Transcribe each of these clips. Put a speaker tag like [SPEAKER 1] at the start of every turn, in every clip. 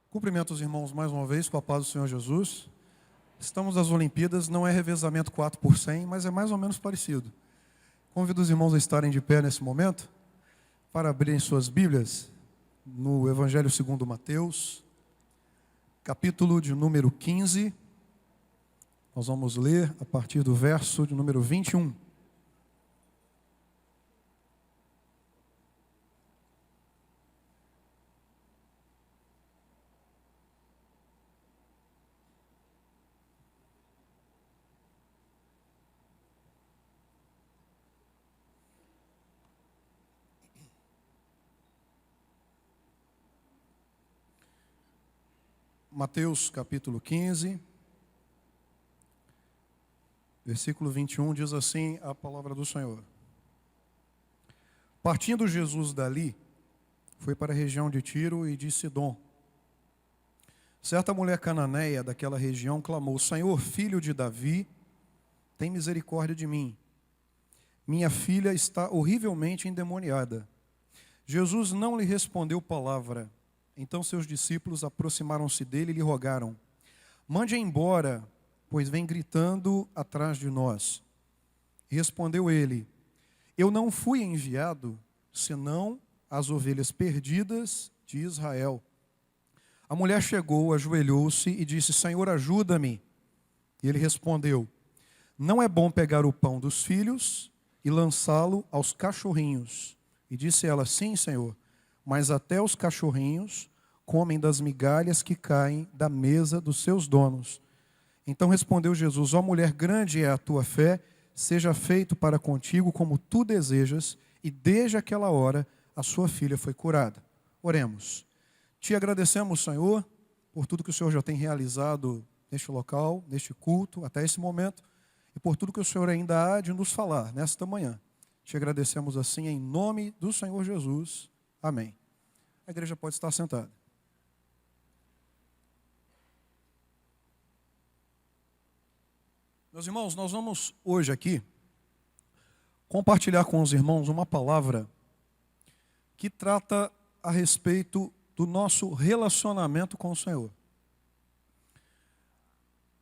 [SPEAKER 1] Cumprimento os irmãos mais uma vez com a paz do Senhor Jesus. Estamos nas Olimpíadas, não é revezamento 4 por 100, mas é mais ou menos parecido. Convido os irmãos a estarem de pé nesse momento, para abrirem suas Bíblias no Evangelho segundo Mateus, capítulo de número 15. Nós vamos ler a partir do verso de número 21. Mateus capítulo 15, versículo 21, diz assim a palavra do Senhor. Partindo Jesus dali, foi para a região de Tiro e de Sidom. Certa mulher cananeia daquela região clamou: Senhor, filho de Davi, tem misericórdia de mim. Minha filha está horrivelmente endemoniada. Jesus não lhe respondeu palavra. Então seus discípulos aproximaram-se dele e lhe rogaram: mande-a embora, pois vem gritando atrás de nós. E respondeu ele: eu não fui enviado, senão as ovelhas perdidas de Israel. A mulher chegou, ajoelhou-se e disse: Senhor, ajuda-me. E ele respondeu: não é bom pegar o pão dos filhos e lançá-lo aos cachorrinhos. E disse ela: sim, Senhor, mas até os cachorrinhos comem das migalhas que caem da mesa dos seus donos. Então respondeu Jesus: ó mulher, grande é a tua fé, seja feito para contigo como tu desejas. E desde aquela hora a sua filha foi curada. Oremos. Te agradecemos, Senhor, por tudo que o Senhor já tem realizado neste local, neste culto, até esse momento, e por tudo que o Senhor ainda há de nos falar nesta manhã. Te agradecemos assim em nome do Senhor Jesus. Amém. A igreja pode estar sentada. Meus irmãos, nós vamos hoje aqui compartilhar com os irmãos uma palavra que trata a respeito do nosso relacionamento com o Senhor.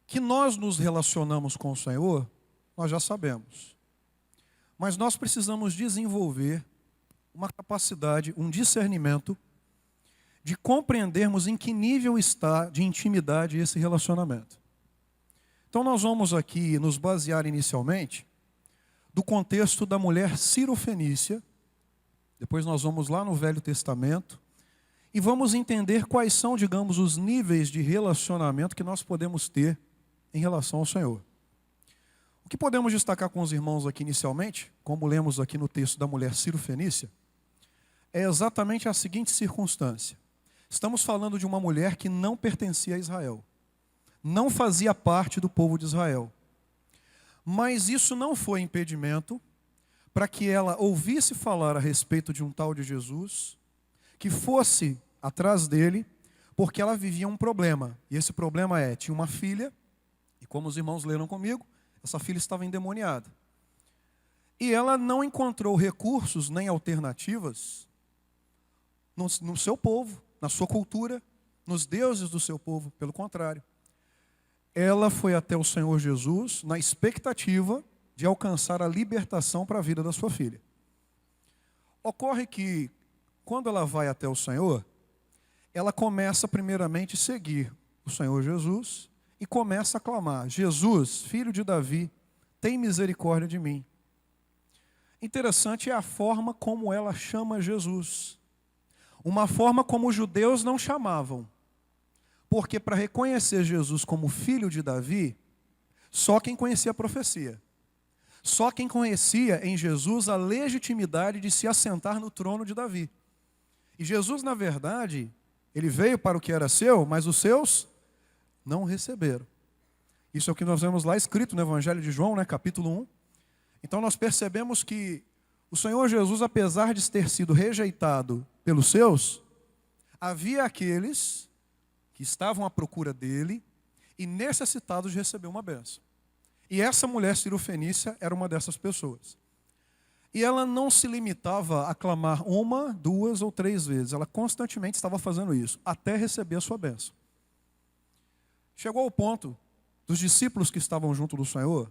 [SPEAKER 1] Que nós nos relacionamos com o Senhor, nós já sabemos. Mas nós precisamos desenvolver uma capacidade, um discernimento de compreendermos em que nível está de intimidade esse relacionamento. Então nós vamos aqui nos basear inicialmente do contexto da mulher cirofenícia. Depois nós vamos lá no Velho Testamento e vamos entender quais são, digamos, os níveis de relacionamento que nós podemos ter em relação ao Senhor. O que podemos destacar com os irmãos aqui inicialmente, como lemos aqui no texto da mulher cirofenícia, é exatamente a seguinte circunstância. Estamos falando de uma mulher que não pertencia a Israel. Não fazia parte do povo de Israel. Mas isso não foi impedimento para que ela ouvisse falar a respeito de um tal de Jesus, que fosse atrás dele, porque ela vivia um problema. E esse problema tinha uma filha, e como os irmãos leram comigo, essa filha estava endemoniada. E ela não encontrou recursos nem alternativas no seu povo, na sua cultura, nos deuses do seu povo, pelo contrário. Ela foi até o Senhor Jesus na expectativa de alcançar a libertação para a vida da sua filha. Ocorre que, quando ela vai até o Senhor, ela começa primeiramente a seguir o Senhor Jesus e começa a clamar: Jesus, filho de Davi, tem misericórdia de mim. Interessante é a forma como ela chama Jesus. Uma forma como os judeus não chamavam. Porque para reconhecer Jesus como filho de Davi, só quem conhecia a profecia. Só quem conhecia em Jesus a legitimidade de se assentar no trono de Davi. E Jesus, na verdade, ele veio para o que era seu, mas os seus não receberam. Isso é o que nós vemos lá escrito no Evangelho de João, capítulo 1. Então nós percebemos que o Senhor Jesus, apesar de ter sido rejeitado pelos seus, havia aqueles que estavam à procura dele e necessitados de receber uma bênção. E essa mulher cirofenícia era uma dessas pessoas. E ela não se limitava a clamar uma, duas ou três vezes. Ela constantemente estava fazendo isso, até receber a sua bênção. Chegou ao ponto dos discípulos que estavam junto do Senhor,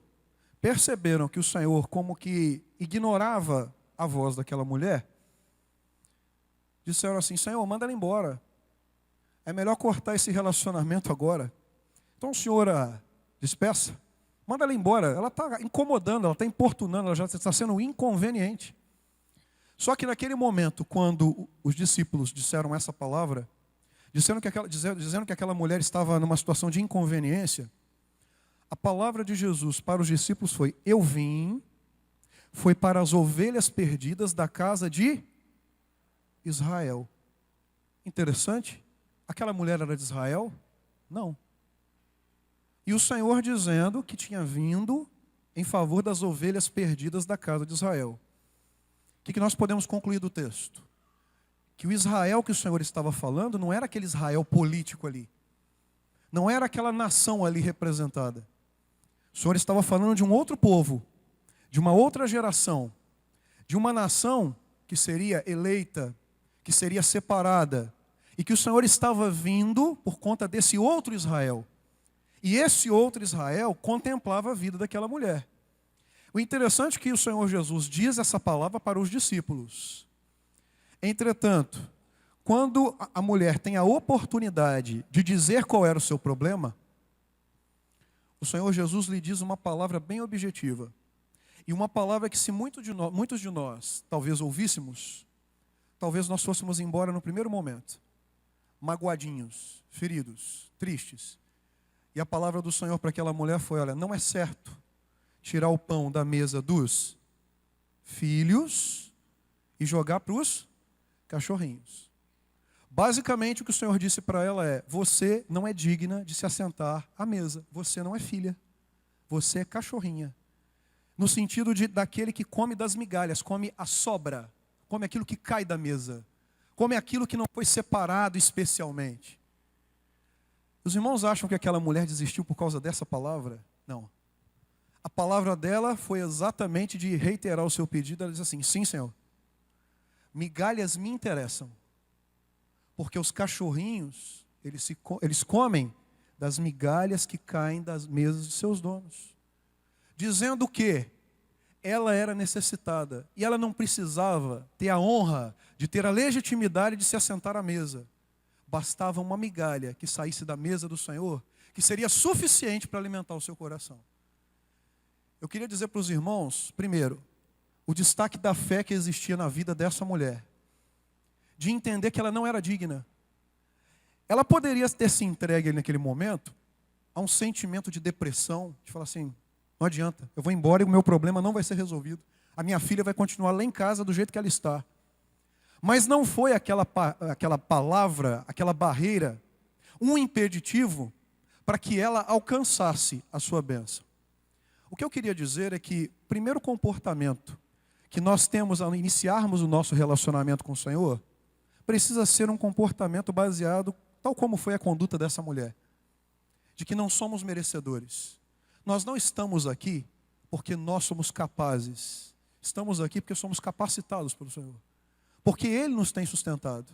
[SPEAKER 1] perceberam que o Senhor como que ignorava a voz daquela mulher. Disseram assim: Senhor, manda ela embora. É melhor cortar esse relacionamento agora. Então o Senhor a despeça. Manda ela embora. Ela está incomodando, ela está importunando, ela já está sendo inconveniente. Só que naquele momento, quando os discípulos disseram essa palavra, dizendo que aquela mulher estava numa situação de inconveniência, a palavra de Jesus para os discípulos foi: eu vim, foi para as ovelhas perdidas da casa de Israel. Interessante. Aquela mulher era de Israel? Não. E o Senhor dizendo que tinha vindo em favor das ovelhas perdidas da casa de Israel. O que nós podemos concluir do texto? Que o Israel que o Senhor estava falando não era aquele Israel político ali. Não era aquela nação ali representada. O Senhor estava falando de um outro povo, de uma outra geração, de uma nação que seria eleita, que seria separada, e que o Senhor estava vindo por conta desse outro Israel. E esse outro Israel contemplava a vida daquela mulher. O interessante é que o Senhor Jesus diz essa palavra para os discípulos. Entretanto, quando a mulher tem a oportunidade de dizer qual era o seu problema, o Senhor Jesus lhe diz uma palavra bem objetiva. E uma palavra que se muitos de nós talvez ouvíssemos, talvez nós fôssemos embora no primeiro momento, magoadinhos, feridos, tristes. E a palavra do Senhor para aquela mulher foi: olha, não é certo tirar o pão da mesa dos filhos e jogar para os cachorrinhos. Basicamente o que o Senhor disse para ela é: você não é digna de se assentar à mesa, você não é filha, você é cachorrinha. No sentido daquele que come das migalhas, come a sobra, come aquilo que cai da mesa, come aquilo que não foi separado especialmente. Os irmãos acham que aquela mulher desistiu por causa dessa palavra? Não. A palavra dela foi exatamente de reiterar o seu pedido. Ela diz assim: sim, Senhor, migalhas me interessam, porque os cachorrinhos, eles comem das migalhas que caem das mesas de seus donos. Dizendo que ela era necessitada e ela não precisava ter a honra de ter a legitimidade de se assentar à mesa. Bastava uma migalha que saísse da mesa do Senhor, que seria suficiente para alimentar o seu coração. Eu queria dizer para os irmãos, primeiro, o destaque da fé que existia na vida dessa mulher, de entender que ela não era digna. Ela poderia ter se entregue naquele momento a um sentimento de depressão, de falar assim: não adianta, eu vou embora e o meu problema não vai ser resolvido. A minha filha vai continuar lá em casa do jeito que ela está. Mas não foi aquela palavra, aquela barreira, um impeditivo para que ela alcançasse a sua bênção. O que eu queria dizer é que o primeiro comportamento que nós temos ao iniciarmos o nosso relacionamento com o Senhor precisa ser um comportamento baseado, tal como foi a conduta dessa mulher, de que não somos merecedores. Nós não estamos aqui porque nós somos capazes. Estamos aqui porque somos capacitados pelo Senhor. Porque Ele nos tem sustentado.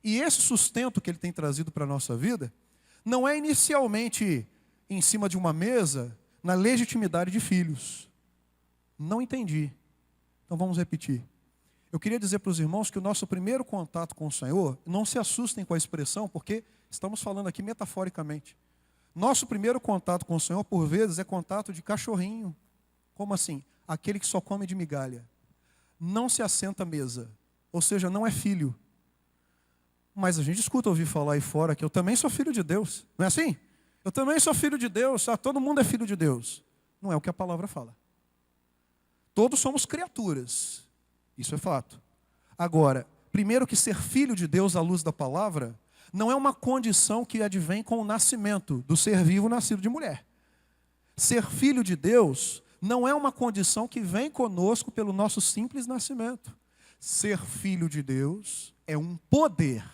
[SPEAKER 1] E esse sustento que Ele tem trazido para a nossa vida, não é inicialmente em cima de uma mesa, na legitimidade de filhos. Não entendi. Então vamos repetir. Eu queria dizer para os irmãos que o nosso primeiro contato com o Senhor, não se assustem com a expressão, porque estamos falando aqui metaforicamente. Nosso primeiro contato com o Senhor, por vezes, é contato de cachorrinho. Como assim? Aquele que só come de migalha. Não se assenta à mesa. Ou seja, não é filho. Mas a gente escuta ouvir falar aí fora que eu também sou filho de Deus. Não é assim? Eu também sou filho de Deus. Todo mundo é filho de Deus. Não é o que a palavra fala. Todos somos criaturas. Isso é fato. Agora, primeiro que ser filho de Deus à luz da palavra não é uma condição que advém com o nascimento do ser vivo nascido de mulher. Ser filho de Deus não é uma condição que vem conosco pelo nosso simples nascimento. Ser filho de Deus é um poder.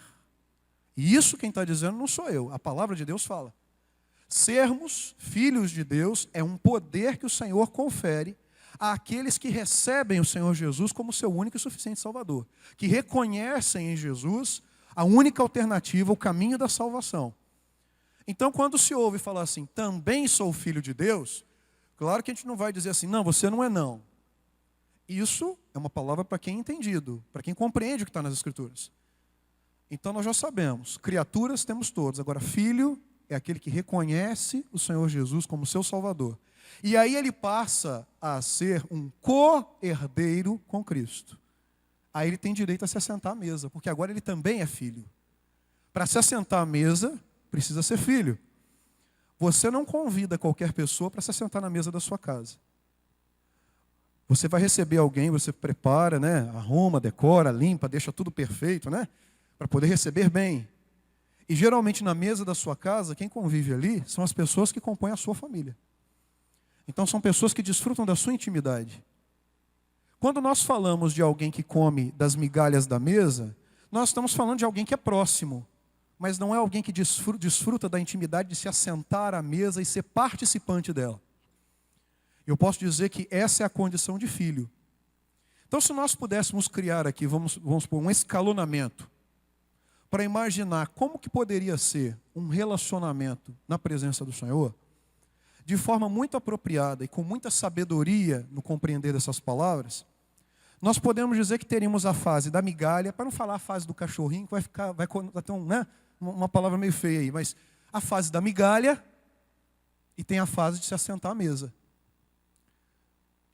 [SPEAKER 1] E isso quem está dizendo não sou eu, a palavra de Deus fala. Sermos filhos de Deus é um poder que o Senhor confere àqueles que recebem o Senhor Jesus como seu único e suficiente Salvador, que reconhecem em Jesus a única alternativa, o caminho da salvação. Então, quando se ouve falar assim, também sou filho de Deus, claro que a gente não vai dizer assim, não, você não é não. Isso é uma palavra para quem é entendido, para quem compreende o que está nas Escrituras. Então nós já sabemos, criaturas temos todos, agora filho é aquele que reconhece o Senhor Jesus como seu Salvador. E aí ele passa a ser um co-herdeiro com Cristo. Aí ele tem direito a se assentar à mesa, porque agora ele também é filho. Para se assentar à mesa, precisa ser filho. Você não convida qualquer pessoa para se assentar na mesa da sua casa. Você vai receber alguém, você prepara, né? Arruma, decora, limpa, deixa tudo perfeito, né? Para poder receber bem. E geralmente na mesa da sua casa, quem convive ali são as pessoas que compõem a sua família. Então são pessoas que desfrutam da sua intimidade. Quando nós falamos de alguém que come das migalhas da mesa, nós estamos falando de alguém que é próximo, mas não é alguém que desfruta da intimidade de se assentar à mesa e ser participante dela. Eu posso dizer que essa é a condição de filho. Então, se nós pudéssemos criar aqui, vamos supor, um escalonamento, para imaginar como que poderia ser um relacionamento na presença do Senhor, de forma muito apropriada e com muita sabedoria no compreender dessas palavras, nós podemos dizer que teríamos a fase da migalha, para não falar a fase do cachorrinho, que vai ter uma palavra meio feia aí, mas a fase da migalha e tem a fase de se assentar à mesa.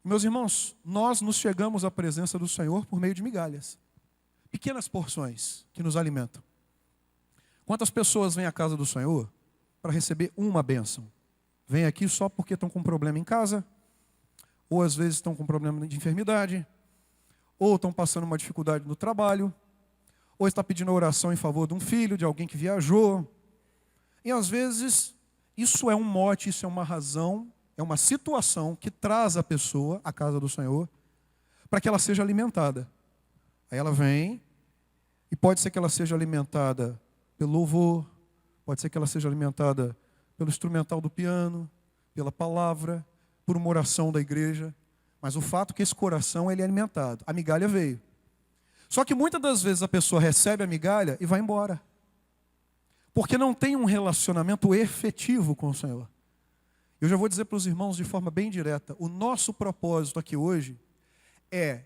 [SPEAKER 1] Meus irmãos, nós nos chegamos à presença do Senhor por meio de migalhas, pequenas porções que nos alimentam. Quantas pessoas vêm à casa do Senhor para receber uma bênção? Vêm aqui só porque estão com um problema em casa, ou às vezes estão com um problema de enfermidade, ou estão passando uma dificuldade no trabalho, ou está pedindo oração em favor de um filho, de alguém que viajou. E às vezes isso é um mote, isso é uma razão, é uma situação que traz a pessoa à casa do Senhor para que ela seja alimentada. Aí ela vem, e pode ser que ela seja alimentada pelo louvor, pode ser que ela seja alimentada pelo instrumental do piano, pela palavra, por uma oração da igreja. Mas o fato é que esse coração ele é alimentado. A migalha veio. Só que muitas das vezes a pessoa recebe a migalha e vai embora. Porque não tem um relacionamento efetivo com o Senhor. Eu já vou dizer para os irmãos de forma bem direta, o nosso propósito aqui hoje é,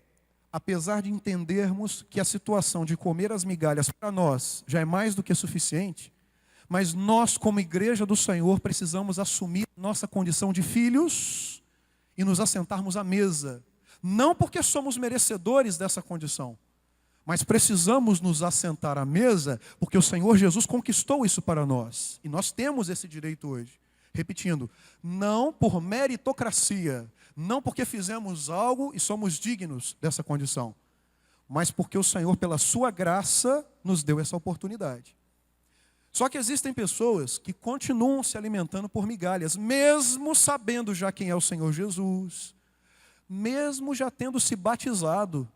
[SPEAKER 1] apesar de entendermos que a situação de comer as migalhas para nós já é mais do que suficiente, mas nós como igreja do Senhor precisamos assumir nossa condição de filhos e nos assentarmos à mesa. Não porque somos merecedores dessa condição, mas precisamos nos assentar à mesa porque o Senhor Jesus conquistou isso para nós. E nós temos esse direito hoje. Repetindo, não por meritocracia, não porque fizemos algo e somos dignos dessa condição, mas porque o Senhor, pela sua graça, nos deu essa oportunidade. Só que existem pessoas que continuam se alimentando por migalhas, mesmo sabendo já quem é o Senhor Jesus, mesmo já tendo se batizado.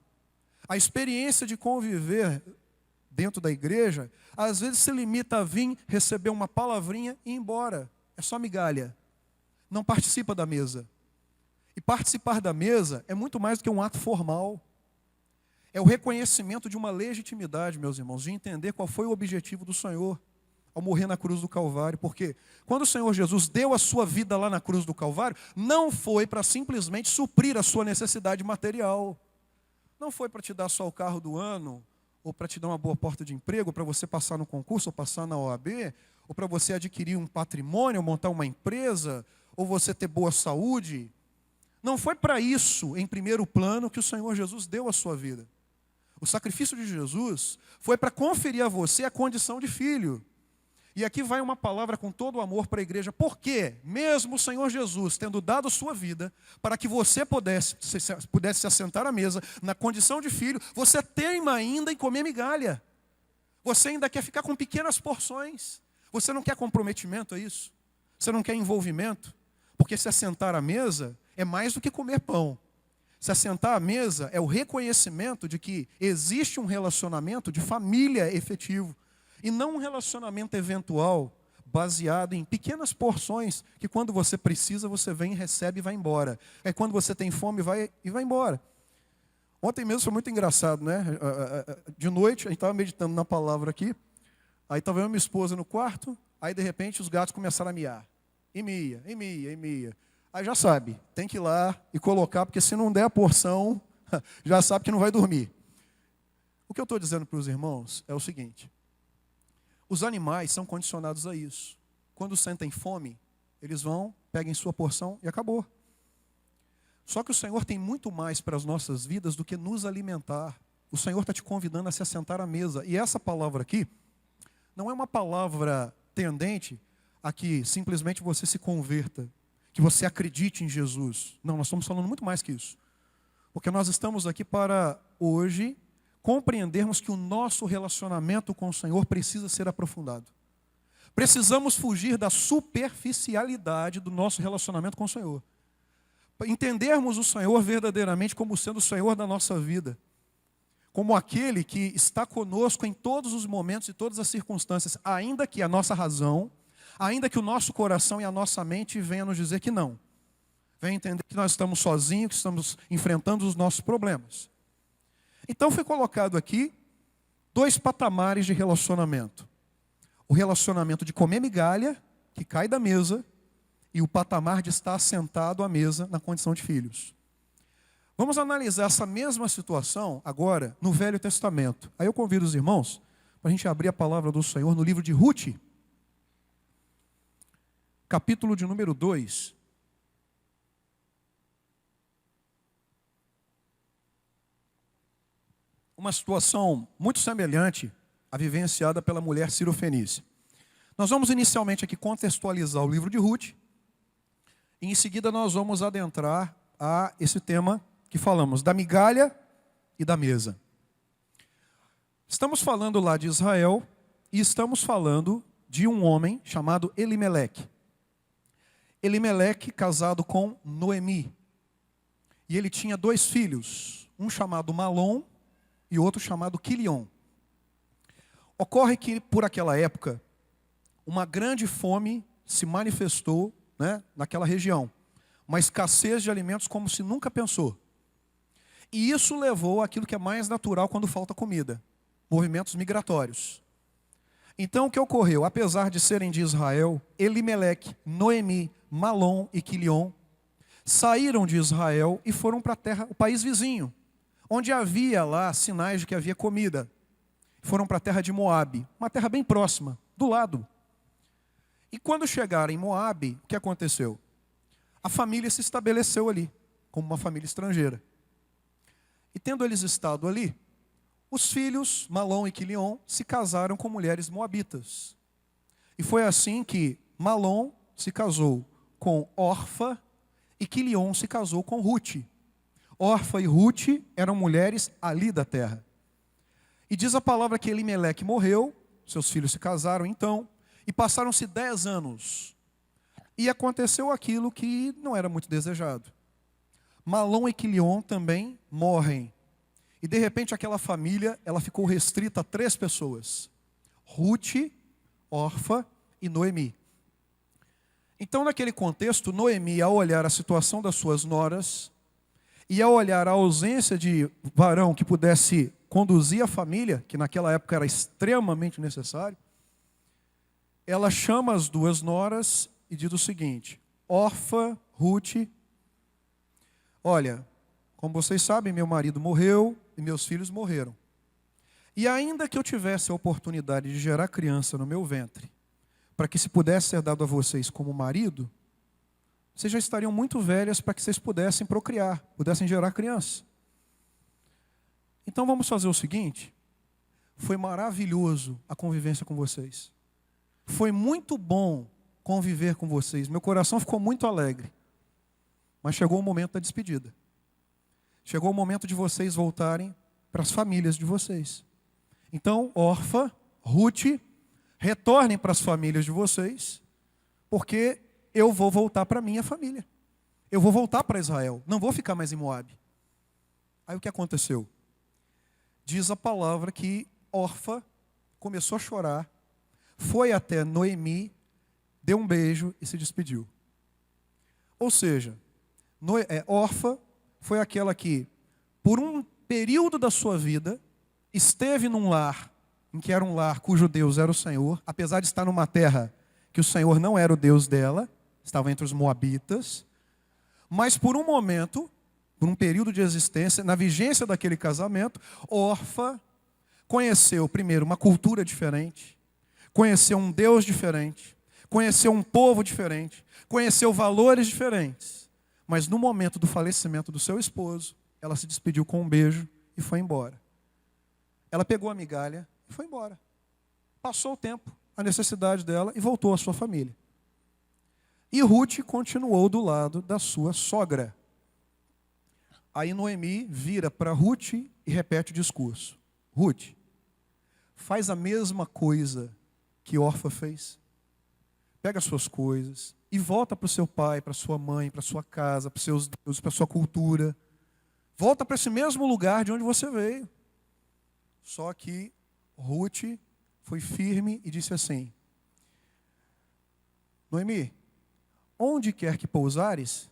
[SPEAKER 1] A experiência de conviver dentro da igreja, às vezes se limita a vir, receber uma palavrinha e ir embora. É só migalha. Não participa da mesa. E participar da mesa é muito mais do que um ato formal. É o reconhecimento de uma legitimidade, meus irmãos, de entender qual foi o objetivo do Senhor ao morrer na cruz do Calvário. Porque quando o Senhor Jesus deu a sua vida lá na cruz do Calvário, não foi para simplesmente suprir a sua necessidade material. Não foi para te dar só o carro do ano, ou para te dar uma boa porta de emprego, para você passar no concurso, ou passar na OAB, ou para você adquirir um patrimônio, montar uma empresa, ou você ter boa saúde. Não foi para isso, em primeiro plano, que o Senhor Jesus deu a sua vida. O sacrifício de Jesus foi para conferir a você a condição de filho. E aqui vai uma palavra com todo o amor para a igreja. Por quê? Mesmo o Senhor Jesus tendo dado a sua vida para que você pudesse se assentar à mesa na condição de filho, você teima ainda em comer migalha. Você ainda quer ficar com pequenas porções. Você não quer comprometimento a isso? Você não quer envolvimento? Porque se assentar à mesa é mais do que comer pão. Se assentar à mesa é o reconhecimento de que existe um relacionamento de família efetivo. E não um relacionamento eventual, baseado em pequenas porções, que quando você precisa, você vem, recebe e vai embora. É quando você tem fome, vai embora. Ontem mesmo foi muito engraçado, né? De noite, a gente estava meditando na palavra aqui, aí estava eu e minha esposa no quarto, aí de repente os gatos começaram a miar. E mia, e mia, e mia. Aí já sabe, tem que ir lá e colocar, porque se não der a porção, já sabe que não vai dormir. O que eu estou dizendo para os irmãos é o seguinte: os animais são condicionados a isso. Quando sentem fome, eles vão, pegam sua porção e acabou. Só que o Senhor tem muito mais para as nossas vidas do que nos alimentar. O Senhor está te convidando a se assentar à mesa. E essa palavra aqui não é uma palavra tendente a que simplesmente você se converta, que você acredite em Jesus. Não, nós estamos falando muito mais que isso. Porque nós estamos aqui para hoje compreendermos que o nosso relacionamento com o Senhor precisa ser aprofundado. Precisamos fugir da superficialidade do nosso relacionamento com o Senhor. Entendermos o Senhor verdadeiramente como sendo o Senhor da nossa vida. Como aquele que está conosco em todos os momentos e todas as circunstâncias, ainda que a nossa razão, ainda que o nosso coração e a nossa mente venham nos dizer que não. Venha entender que nós estamos sozinhos, que estamos enfrentando os nossos problemas. Então foi colocado aqui 2 patamares de relacionamento. O relacionamento de comer migalha, que cai da mesa, e o patamar de estar sentado à mesa na condição de filhos. Vamos analisar essa mesma situação agora no Velho Testamento. Aí eu convido os irmãos para a gente abrir a palavra do Senhor no livro de Ruth, capítulo de número 2. Uma situação muito semelhante à vivenciada pela mulher Cirofenícia. Nós vamos inicialmente aqui contextualizar o livro de Ruth, e em seguida nós vamos adentrar a esse tema que falamos, da migalha e da mesa. Estamos falando lá de Israel e estamos falando de um homem chamado Elimeleque. Elimeleque casado com Noemi. E ele tinha 2 filhos, um chamado Malom e outro chamado Quilion. Ocorre que, por aquela época, uma grande fome se manifestou, né, naquela região. Uma escassez de alimentos como se nunca pensou. E isso levou àquilo que é mais natural quando falta comida. Movimentos migratórios. Então o que ocorreu? Apesar de serem de Israel, Elimeleque, Noemi, Malom e Quilion saíram de Israel e foram para a terra, o país vizinho, onde havia lá sinais de que havia comida. Foram para a terra de Moabe, uma terra bem próxima, do lado. E quando chegaram em Moabe, o que aconteceu? A família se estabeleceu ali, como uma família estrangeira. E tendo eles estado ali, os filhos, Malom e Quilion, se casaram com mulheres moabitas. E foi assim que Malom se casou com Orfa e Quilion se casou com Ruth. Orfa e Ruth eram mulheres ali da terra. E diz a palavra que Elimeleque morreu, seus filhos se casaram então, e passaram-se 10 anos. E aconteceu aquilo que não era muito desejado. Malom e Quilion também morrem. E de repente aquela família, ela ficou restrita a 3 pessoas. Ruth, Orfa e Noemi. Então naquele contexto, Noemi, ao olhar a situação das suas noras, e ao olhar a ausência de varão que pudesse conduzir a família, que naquela época era extremamente necessário, ela chama as 2 noras e diz o seguinte: Orfa, Ruth, olha, como vocês sabem, meu marido morreu e meus filhos morreram. E ainda que eu tivesse a oportunidade de gerar criança no meu ventre, para que se pudesse ser dado a vocês como marido, vocês já estariam muito velhas para que vocês pudessem procriar, pudessem gerar criança. Então vamos fazer o seguinte: foi maravilhoso a convivência com vocês. Foi muito bom conviver com vocês. Meu coração ficou muito alegre. Mas chegou o momento da despedida. Chegou o momento de vocês voltarem para as famílias de vocês. Então, Orfa, Ruth, retornem para as famílias de vocês, porque eu vou voltar para a minha família. Eu vou voltar para Israel. Não vou ficar mais em Moabe. Aí o que aconteceu? Diz a palavra que Orfa começou a chorar, foi até Noemi deu um beijo e se despediu. Ou seja, Orfa foi aquela que, por um período da sua vida, esteve num lar, em que era um lar cujo Deus era o Senhor, apesar de estar numa terra que o Senhor não era o Deus dela, estava entre os moabitas, mas por um momento, por um período de existência, na vigência daquele casamento, Orfa conheceu primeiro uma cultura diferente, conheceu um Deus diferente, conheceu um povo diferente, conheceu valores diferentes. Mas no momento do falecimento do seu esposo, ela se despediu com um beijo e foi embora. Ela pegou a migalha e foi embora. Passou o tempo, a necessidade dela e voltou à sua família. E Ruth continuou do lado da sua sogra. Aí Noemi vira para Ruth e repete o discurso. Ruth, faz a mesma coisa que Orfa fez. Pega as suas coisas e volta para o seu pai, para sua mãe, para sua casa, para os seus deuses, para a sua cultura. Volta para esse mesmo lugar de onde você veio. Só que Ruth foi firme e disse assim: Noemi, onde quer que pousares,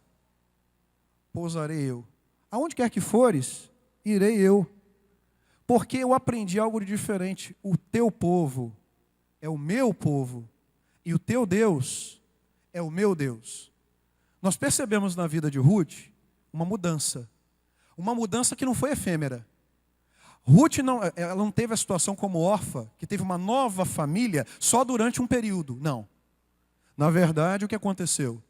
[SPEAKER 1] pousarei eu. Aonde quer que fores, irei eu. Porque eu aprendi algo de diferente. O teu povo é o meu povo. E o teu Deus é o meu Deus. Nós percebemos na vida de Ruth uma mudança. Uma mudança que não foi efêmera. Ruth ela não teve a situação como Orfa, que teve uma nova família só durante um período. Não. Na verdade, o que aconteceu?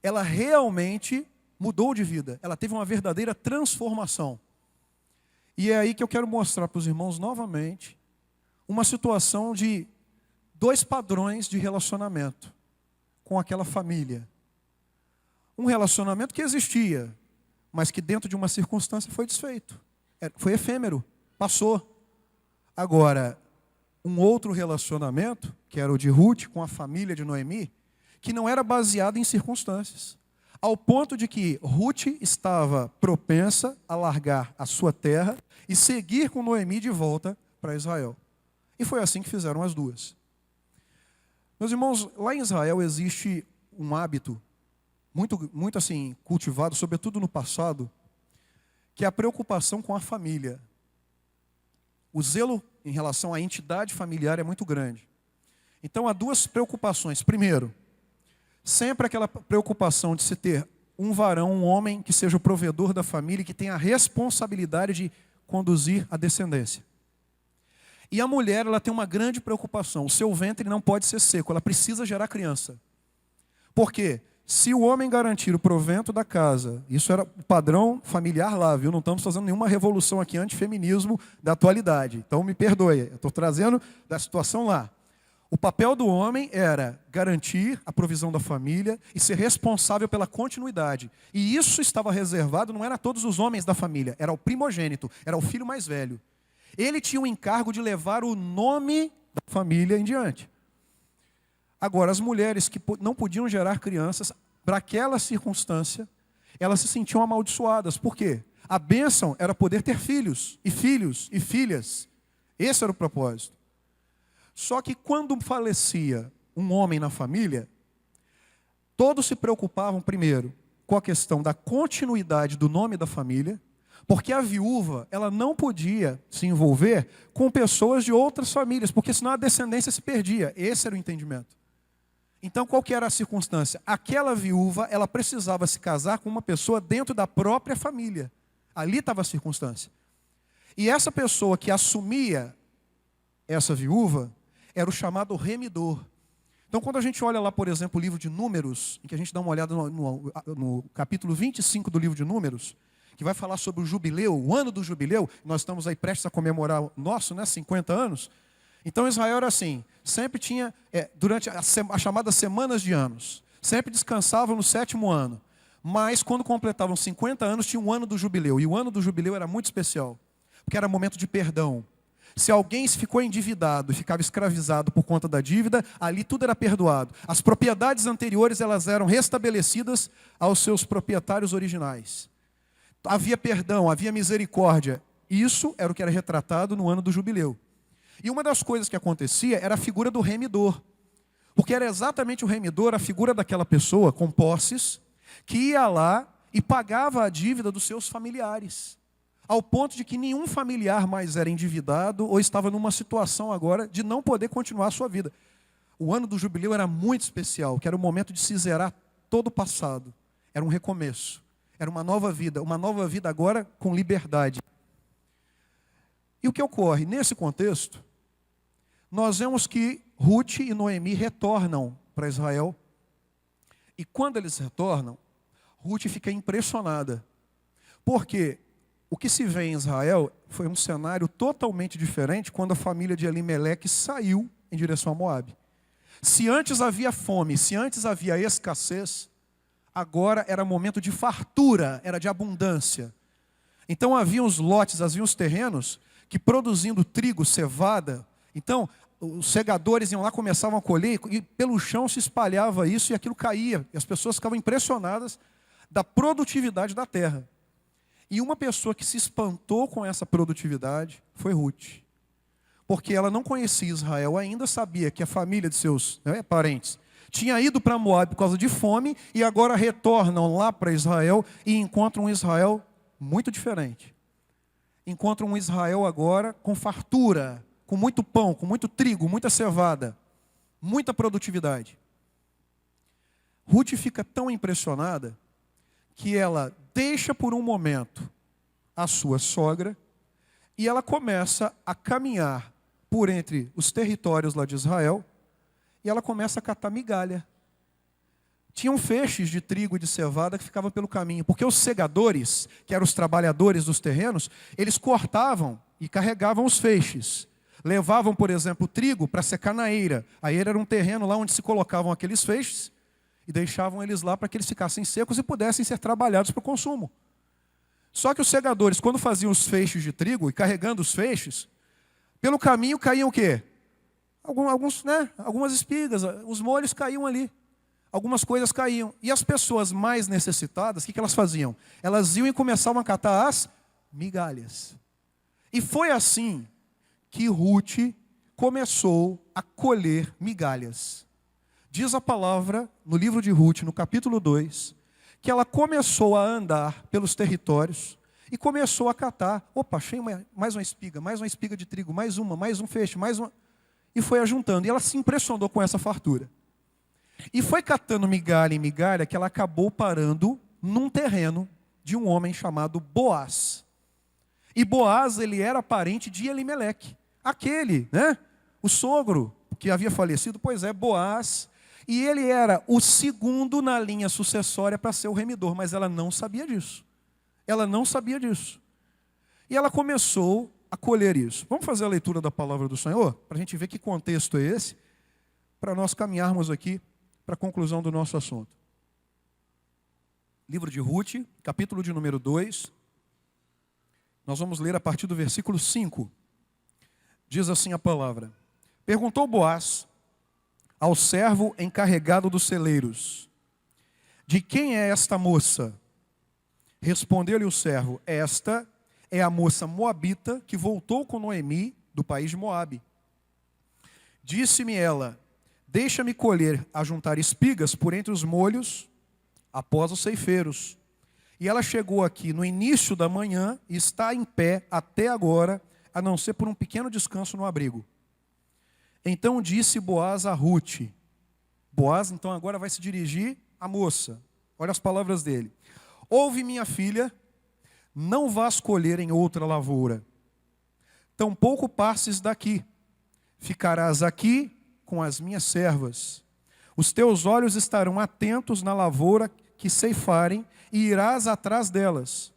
[SPEAKER 1] Ela realmente mudou de vida. Ela teve uma verdadeira transformação. E é aí que eu quero mostrar para os irmãos novamente uma situação de dois padrões de relacionamento com aquela família. Um relacionamento que existia, mas que dentro de uma circunstância foi desfeito. Foi efêmero, passou. Agora, um outro relacionamento, que era o de Ruth com a família de Noemi, que não era baseado em circunstâncias. Ao ponto de que Ruth estava propensa a largar a sua terra e seguir com Noemi de volta para Israel. E foi assim que fizeram as duas. Meus irmãos, lá em Israel existe um hábito muito assim cultivado, sobretudo no passado, que é a preocupação com a família. O zelo em relação à entidade familiar é muito grande. Então há duas preocupações. Primeiro, sempre aquela preocupação de se ter um varão, um homem que seja o provedor da família, que tenha a responsabilidade de conduzir a descendência. E a mulher, ela tem uma grande preocupação. O seu ventre não pode ser seco, ela precisa gerar criança. Por quê? Se o homem garantir o provento da casa, isso era o padrão familiar lá, viu? Não estamos fazendo nenhuma revolução aqui antifeminismo da atualidade. Então me perdoe, eu estou trazendo da situação lá. O papel do homem era garantir a provisão da família e ser responsável pela continuidade. E isso estava reservado, não era a todos os homens da família, era o primogênito, era o filho mais velho. Ele tinha o encargo de levar o nome da família em diante. Agora, as mulheres que não podiam gerar crianças, para aquela circunstância, elas se sentiam amaldiçoadas. Por quê? A bênção era poder ter filhos e filhas. Esse era o propósito. Só que quando falecia um homem na família, todos se preocupavam primeiro com a questão da continuidade do nome da família, porque a viúva, ela não podia se envolver com pessoas de outras famílias, porque senão a descendência se perdia. Esse era o entendimento. Então, qual que era a circunstância? Aquela viúva, ela precisava se casar com uma pessoa dentro da própria família. Ali estava a circunstância. E essa pessoa que assumia essa viúva era o chamado remidor. Então, quando a gente olha lá, por exemplo, o livro de Números, em que a gente dá uma olhada no capítulo 25 do livro de Números, que vai falar sobre o jubileu, o ano do jubileu, nós estamos aí prestes a comemorar o nosso, 50 anos. Então Israel era assim, sempre tinha, durante as chamadas semanas de anos, sempre descansavam no 7º ano. Mas quando completavam 50 anos, tinha um ano do jubileu. E o ano do jubileu era muito especial, porque era momento de perdão. Se alguém ficou endividado e ficava escravizado por conta da dívida, ali tudo era perdoado. As propriedades anteriores, elas eram restabelecidas aos seus proprietários originais. Havia perdão, havia misericórdia. Isso era o que era retratado no ano do jubileu. E uma das coisas que acontecia era a figura do remidor. Porque era exatamente o remidor, a figura daquela pessoa com posses, que ia lá e pagava a dívida dos seus familiares. Ao ponto de que nenhum familiar mais era endividado ou estava numa situação agora de não poder continuar a sua vida. O ano do jubileu era muito especial, que era o momento de se zerar todo o passado. Era um recomeço, era uma nova vida agora com liberdade. E o que ocorre? Nesse contexto, nós vemos que Ruth e Noemi retornam para Israel. E quando eles retornam, Ruth fica impressionada. Porque o que se vê em Israel foi um cenário totalmente diferente quando a família de Elimeleque saiu em direção a Moabe. Se antes havia fome, se antes havia escassez, agora era momento de fartura, era de abundância. Então havia os lotes, havia os terrenos que produzindo trigo, cevada. Então os segadores iam lá, começavam a colher e pelo chão se espalhava isso e aquilo caía. E as pessoas ficavam impressionadas da produtividade da terra. E uma pessoa que se espantou com essa produtividade foi Ruth. Porque ela não conhecia Israel ainda, sabia que a família de seus parentes tinha ido para Moabe por causa de fome e agora retornam lá para Israel e encontram um Israel muito diferente. Encontram um Israel agora com fartura, com muito pão, com muito trigo, muita cevada, muita produtividade. Ruth fica tão impressionada que ela deixa por um momento a sua sogra e ela começa a caminhar por entre os territórios lá de Israel e ela começa a catar migalha. Tinham feixes de trigo e de cevada que ficavam pelo caminho, porque os segadores, que eram os trabalhadores dos terrenos, eles cortavam e carregavam os feixes. Levavam, por exemplo, o trigo para secar na eira. A eira era um terreno lá onde se colocavam aqueles feixes e deixavam eles lá para que eles ficassem secos e pudessem ser trabalhados para o consumo. Só que os segadores, quando faziam os feixes de trigo e carregando os feixes, pelo caminho caíam o quê? Algumas espigas, os molhos caíam ali. Algumas coisas caíam. E as pessoas mais necessitadas, o que elas faziam? Elas iam e começavam a catar as migalhas. E foi assim que Ruth começou a colher migalhas. Diz a palavra no livro de Ruth, no capítulo 2, que ela começou a andar pelos territórios e começou a catar. Opa, achei mais uma espiga de trigo, mais um feixe, mais uma. E foi ajuntando. E ela se impressionou com essa fartura. E foi catando migalha em migalha que ela acabou parando num terreno de um homem chamado Boaz. E Boaz, ele era parente de Elimeleque. Aquele, o sogro que havia falecido, pois é, Boaz. E ele era o segundo na linha sucessória para ser o remidor, mas ela não sabia disso. Ela não sabia disso. E ela começou a colher isso. Vamos fazer a leitura da palavra do Senhor? Para a gente ver que contexto é esse, para nós caminharmos aqui para a conclusão do nosso assunto. Livro de Ruth, capítulo de número 2. Nós vamos ler a partir do versículo 5. Diz assim a palavra. Perguntou Boaz ao servo encarregado dos celeiros: de quem é esta moça? Respondeu-lhe o servo: esta é a moça moabita que voltou com Noemi do país de Moabe. Disse-me ela: deixa-me colher, ajuntar espigas por entre os molhos após os ceifeiros. E ela chegou aqui no início da manhã e está em pé até agora, a não ser por um pequeno descanso no abrigo. Então disse Boaz a Ruth. Boaz então agora vai se dirigir à moça. Olha as palavras dele. Ouve, minha filha, não vás colher em outra lavoura. Tampouco passes daqui. Ficarás aqui com as minhas servas. Os teus olhos estarão atentos na lavoura que ceifarem e irás atrás delas.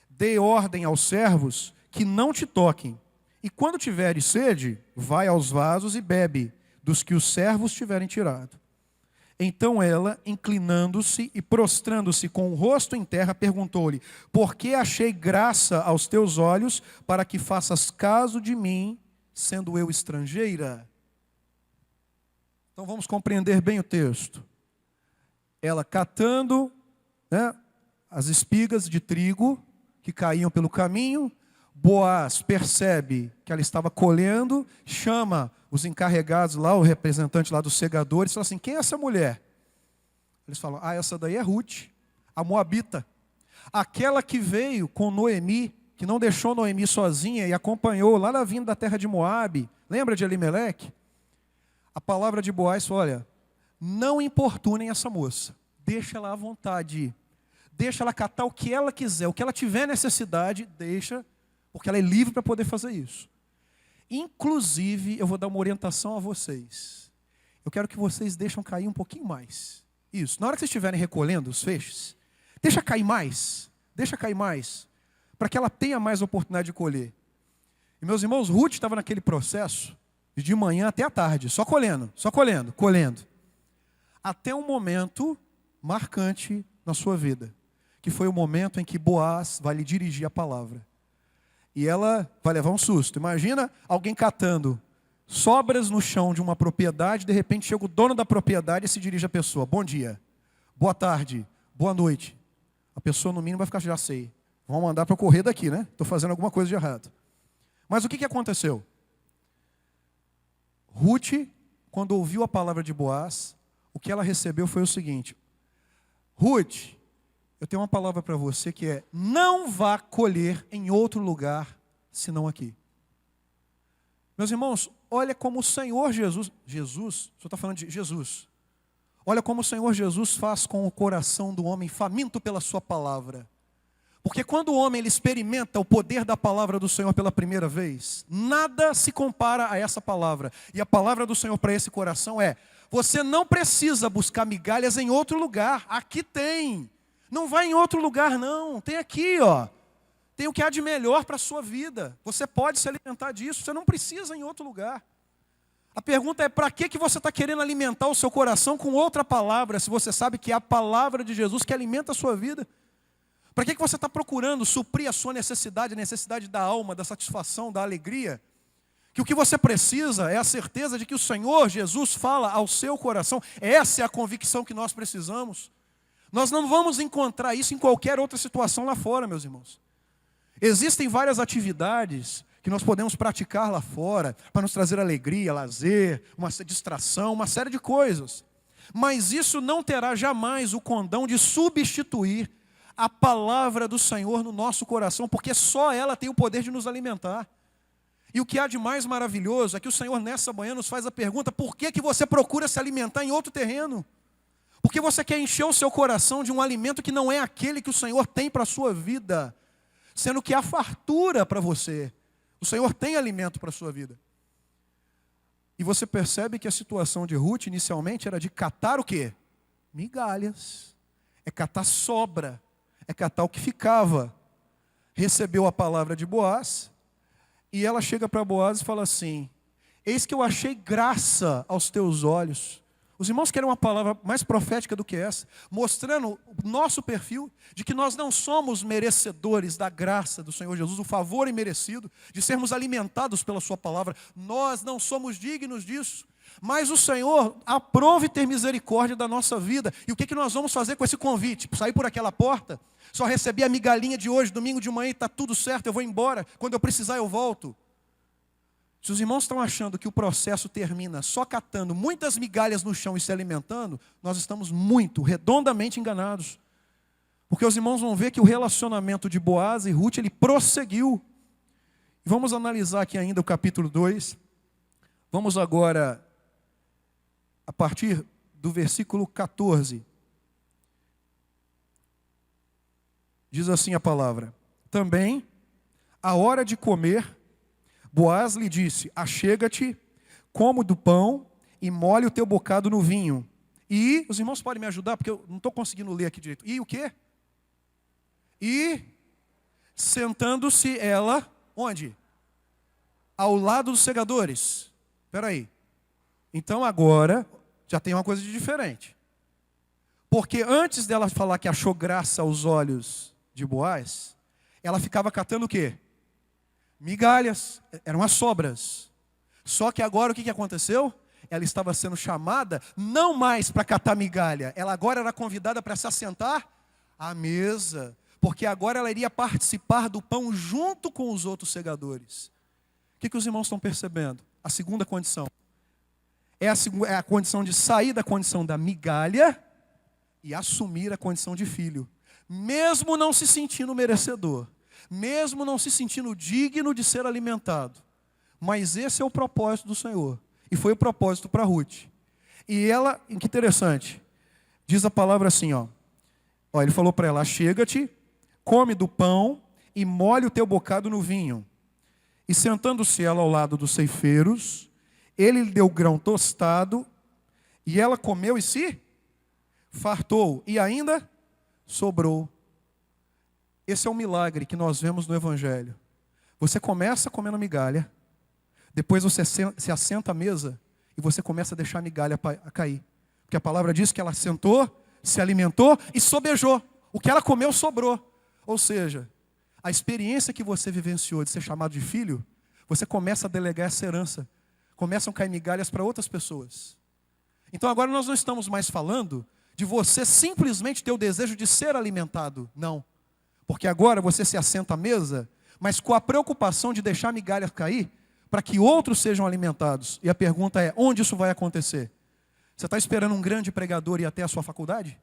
[SPEAKER 1] Dê ordem aos servos que não te toquem. E quando tiveres sede, vai aos vasos e bebe dos que os servos tiverem tirado. Então ela, inclinando-se e prostrando-se com o rosto em terra, perguntou-lhe: por que achei graça aos teus olhos para que faças caso de mim, sendo eu estrangeira? Então vamos compreender bem o texto. Ela catando as espigas de trigo que caíam pelo caminho, Boaz percebe que ela estava colhendo, chama os encarregados lá, o representante lá dos segadores, e fala assim: quem é essa mulher? Eles falam: essa daí é Ruth, a moabita, aquela que veio com Noemi, que não deixou Noemi sozinha e acompanhou lá na vinda da terra de Moabe. Lembra de Elimeleque? A palavra de Boaz: olha, não importunem essa moça, deixa ela à vontade, deixa ela catar o que ela quiser, o que ela tiver necessidade, deixa, porque ela é livre para poder fazer isso. Inclusive, eu vou dar uma orientação a vocês. Eu quero que vocês deixem cair um pouquinho mais. Isso, na hora que vocês estiverem recolhendo os feixes, deixa cair mais, para que ela tenha mais oportunidade de colher. E meus irmãos, Ruth estava naquele processo, de manhã até a tarde, só colhendo, até um momento marcante na sua vida, que foi o momento em que Boaz vai lhe dirigir a palavra. E ela vai levar um susto. Imagina alguém catando sobras no chão de uma propriedade, de repente chega o dono da propriedade e se dirige à pessoa: bom dia, boa tarde, boa noite. A pessoa no mínimo vai ficar: já sei, vão mandar para eu correr daqui, né? Estou fazendo alguma coisa de errado. Mas o que aconteceu? Ruth, quando ouviu a palavra de Boaz, o que ela recebeu foi o seguinte: Ruth, eu tenho uma palavra para você que é: não vá colher em outro lugar senão aqui. Meus irmãos, olha como o Senhor Jesus, o senhor está falando de Jesus. Olha como o Senhor Jesus faz com o coração do homem faminto pela sua palavra. Porque quando o homem ele experimenta o poder da palavra do Senhor pela primeira vez, nada se compara a essa palavra. E a palavra do Senhor para esse coração é: você não precisa buscar migalhas em outro lugar, aqui tem. Não vai em outro lugar não, tem aqui, ó. Tem o que há de melhor para a sua vida. Você pode se alimentar disso, você não precisa ir em outro lugar. A pergunta é: para que você está querendo alimentar o seu coração com outra palavra, se você sabe que é a palavra de Jesus que alimenta a sua vida? Para que você está procurando suprir a sua necessidade, a necessidade da alma, da satisfação, da alegria? Que o que você precisa é a certeza de que o Senhor Jesus fala ao seu coração. Essa é a convicção que nós precisamos. Nós não vamos encontrar isso em qualquer outra situação lá fora, meus irmãos. Existem várias atividades que nós podemos praticar lá fora para nos trazer alegria, lazer, uma distração, uma série de coisas. Mas isso não terá jamais o condão de substituir a palavra do Senhor no nosso coração, porque só ela tem o poder de nos alimentar. E o que há de mais maravilhoso é que o Senhor nessa manhã nos faz a pergunta: por que você procura se alimentar em outro terreno? Porque você quer encher o seu coração de um alimento que não é aquele que o Senhor tem para a sua vida, sendo que há fartura para você. O Senhor tem alimento para a sua vida. E você percebe que a situação de Ruth inicialmente era de catar o quê? Migalhas. É catar sobra. É catar o que ficava. Recebeu a palavra de Boaz, e ela chega para Boaz e fala assim: eis que eu achei graça aos teus olhos. Os irmãos querem uma palavra mais profética do que essa, mostrando o nosso perfil, de que nós não somos merecedores da graça do Senhor Jesus, o favor imerecido, de sermos alimentados pela sua palavra. Nós não somos dignos disso. Mas o Senhor aprove ter misericórdia da nossa vida. E o que nós vamos fazer com esse convite? Sair por aquela porta? Só receber a migalhinha de hoje, domingo de manhã, e está tudo certo, eu vou embora. Quando eu precisar eu volto. Se os irmãos estão achando que o processo termina só catando muitas migalhas no chão e se alimentando, nós estamos redondamente enganados. Porque os irmãos vão ver que o relacionamento de Boaz e Ruth, ele prosseguiu. E vamos analisar aqui ainda o capítulo 2. Vamos agora, a partir do versículo 14. Diz assim a palavra: também, à hora de comer, Boaz lhe disse: achega-te, come do pão e molhe o teu bocado no vinho. E, os irmãos podem me ajudar, porque eu não estou conseguindo ler aqui direito. E o quê? E, sentando-se ela, onde? Ao lado dos segadores. Espera aí. Então agora, já tem uma coisa de diferente. Porque antes dela falar que achou graça aos olhos de Boaz, ela ficava catando o quê? Migalhas, eram as sobras. Só que agora o que aconteceu? Ela estava sendo chamada não mais para catar migalha, ela agora era convidada para se assentar à mesa. porque agora ela iria participar do pão junto com os outros segadores. O que os irmãos estão percebendo? A segunda condição é a condição de sair da condição da migalha e assumir a condição de filho, mesmo não se sentindo merecedor, mesmo não se sentindo digno de ser alimentado. Mas esse é o propósito do Senhor, e foi o propósito para Ruth. E ela, que interessante, diz a palavra assim, ele falou para ela: chega-te, come do pão e molhe o teu bocado no vinho. E sentando-se ela ao lado dos ceifeiros, ele lhe deu grão tostado, e ela comeu e se fartou, e ainda sobrou. Esse é um milagre que nós vemos no Evangelho. Você começa comendo migalha, depois você se assenta à mesa, e você começa a deixar a migalha a cair. Porque a palavra diz que ela sentou, se alimentou e sobejou. O que ela comeu sobrou. Ou seja, a experiência que você vivenciou de ser chamado de filho, você começa a delegar essa herança. Começam a cair migalhas para outras pessoas. Então agora nós não estamos mais falando de você simplesmente ter o desejo de ser alimentado. Não. Porque agora você se assenta à mesa, mas com a preocupação de deixar a migalha cair, para que outros sejam alimentados. E a pergunta é: onde isso vai acontecer? Você está esperando um grande pregador ir até a sua faculdade?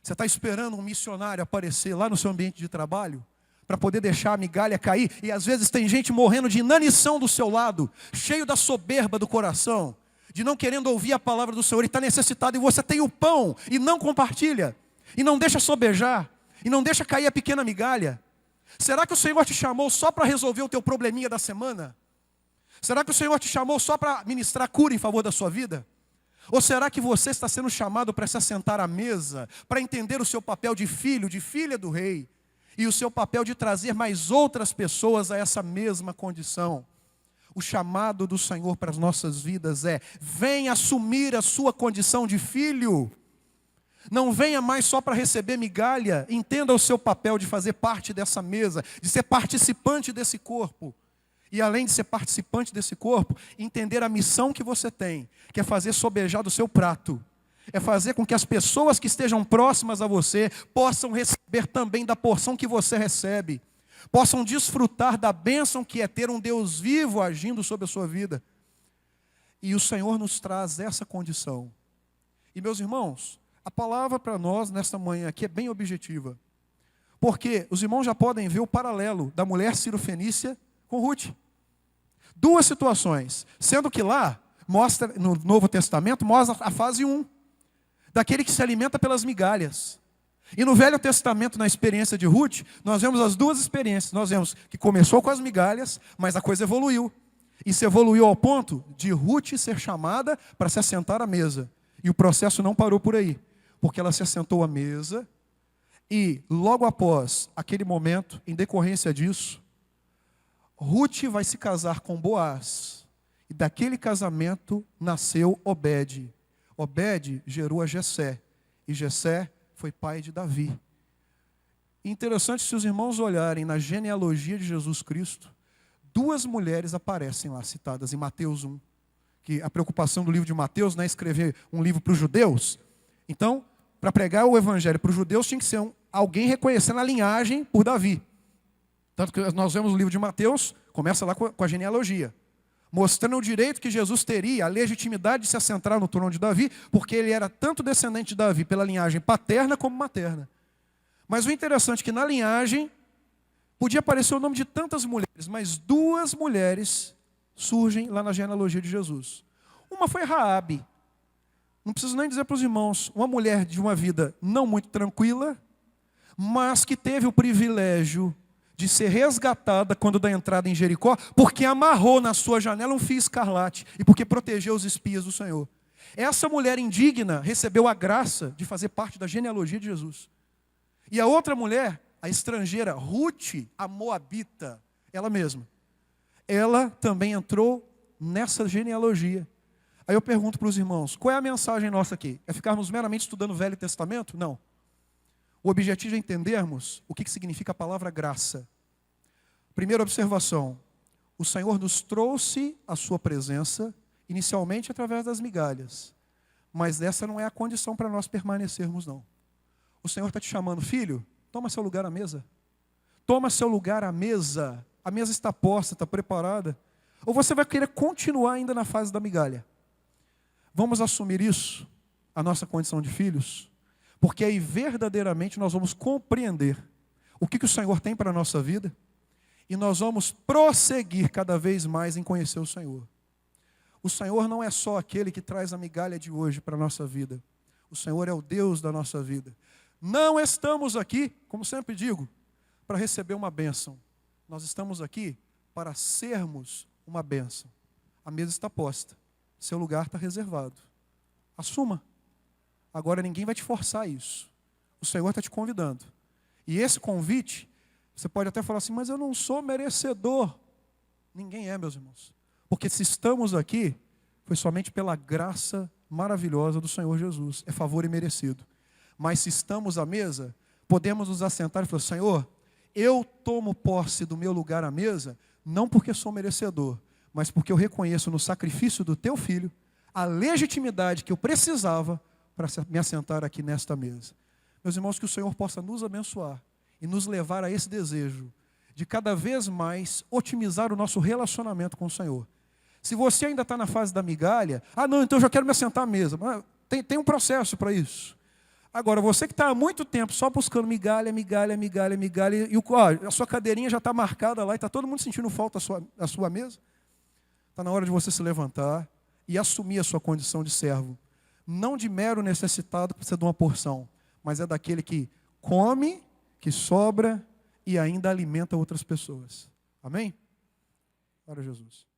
[SPEAKER 1] Você está esperando um missionário aparecer lá no seu ambiente de trabalho, para poder deixar a migalha cair? E às vezes tem gente morrendo de inanição do seu lado, cheio da soberba do coração, de não querendo ouvir a palavra do Senhor, e está necessitado, e você tem o pão, e não compartilha, e não deixa sobejar, e não deixa cair a pequena migalha. Será que o Senhor te chamou só para resolver o teu probleminha da semana? Será que o Senhor te chamou só para ministrar cura em favor da sua vida? Ou será que você está sendo chamado para se assentar à mesa, para entender o seu papel de filho, de filha do rei, e o seu papel de trazer mais outras pessoas a essa mesma condição? O chamado do Senhor para as nossas vidas é: venha assumir a sua condição de filho. Não venha mais só para receber migalha. Entenda o seu papel de fazer parte dessa mesa, de ser participante desse corpo. E além de ser participante desse corpo, entender a missão que você tem, que é fazer sobejar do seu prato. É fazer com que as pessoas que estejam próximas a você possam receber também da porção que você recebe. Possam desfrutar da bênção que é ter um Deus vivo agindo sobre a sua vida. E o Senhor nos traz essa condição. E meus irmãos, a palavra para nós nesta manhã aqui é bem objetiva. Porque os irmãos já podem ver o paralelo da mulher cirofenícia com Ruth. Duas situações, sendo que lá, mostra, no Novo Testamento, mostra a fase 1, daquele que se alimenta pelas migalhas. E no Velho Testamento, na experiência de Ruth, nós vemos as duas experiências. Nós vemos que começou com as migalhas, mas a coisa evoluiu. E se evoluiu ao ponto de Ruth ser chamada para se assentar à mesa. E o processo não parou por aí, porque ela se assentou à mesa, e logo após aquele momento, em decorrência disso, Ruth vai se casar com Boaz, e daquele casamento nasceu Obed. Obed gerou a Jessé, e Jessé foi pai de Davi. Interessante, se os irmãos olharem na genealogia de Jesus Cristo, duas mulheres aparecem lá citadas em Mateus 1. Que a preocupação do livro de Mateus não é escrever um livro para os judeus. Então, para pregar o evangelho para os judeus, tinha que ser alguém reconhecendo a linhagem por Davi. Tanto que nós vemos o livro de Mateus, começa lá com a genealogia, mostrando o direito que Jesus teria, a legitimidade de se assentar no trono de Davi, porque ele era tanto descendente de Davi pela linhagem paterna como materna. Mas o interessante é que na linhagem podia aparecer o nome de tantas mulheres, mas duas mulheres surgem lá na genealogia de Jesus. Uma foi Raabe. Não preciso nem dizer para os irmãos, uma mulher de uma vida não muito tranquila, mas que teve o privilégio de ser resgatada quando da entrada em Jericó, porque amarrou na sua janela um fio escarlate e porque protegeu os espias do Senhor. Essa mulher indigna recebeu a graça de fazer parte da genealogia de Jesus. E a outra mulher, a estrangeira, Ruth, a moabita, ela mesma, ela também entrou nessa genealogia. Aí eu pergunto para os irmãos, qual é a mensagem nossa aqui? É ficarmos meramente estudando o Velho Testamento? Não. O objetivo é entendermos o que significa a palavra graça. Primeira observação, o Senhor nos trouxe a sua presença, inicialmente através das migalhas. Mas essa não é a condição para nós permanecermos, não. O Senhor está te chamando, filho, Toma seu lugar à mesa. Toma seu lugar à mesa. A mesa está posta, está preparada. Ou você vai querer continuar ainda na fase da migalha? Vamos assumir isso, a nossa condição de filhos, porque aí verdadeiramente nós vamos compreender o que o Senhor tem para a nossa vida e nós vamos prosseguir cada vez mais em conhecer o Senhor. O Senhor não é só aquele que traz a migalha de hoje para a nossa vida. O Senhor é o Deus da nossa vida. Não estamos aqui, como sempre digo, para receber uma bênção. Nós estamos aqui para sermos uma bênção. A mesa está posta. Seu lugar está reservado. Assuma. Agora ninguém vai te forçar isso. O Senhor está te convidando. E esse convite, você pode até falar assim, mas eu não sou merecedor. Ninguém é, meus irmãos. Porque se estamos aqui, foi somente pela graça maravilhosa do Senhor Jesus. É favor imerecido. Mas se estamos à mesa, podemos nos assentar e falar, Senhor, eu tomo posse do meu lugar à mesa, não porque sou merecedor, mas porque eu reconheço no sacrifício do teu filho a legitimidade que eu precisava para me assentar aqui nesta mesa. Meus irmãos, que o Senhor possa nos abençoar e nos levar a esse desejo de cada vez mais otimizar o nosso relacionamento com o Senhor. Se você ainda está na fase da migalha, não, então eu já quero me assentar à mesa. Tem um processo para isso. Agora, você que está há muito tempo só buscando migalha, migalha, migalha, migalha, e a sua cadeirinha já está marcada lá e está todo mundo sentindo falta da sua mesa, está na hora de você se levantar e assumir a sua condição de servo. Não de mero necessitado que precisa de uma porção, mas é daquele que come, que sobra e ainda alimenta outras pessoas. Amém? Glória a Jesus.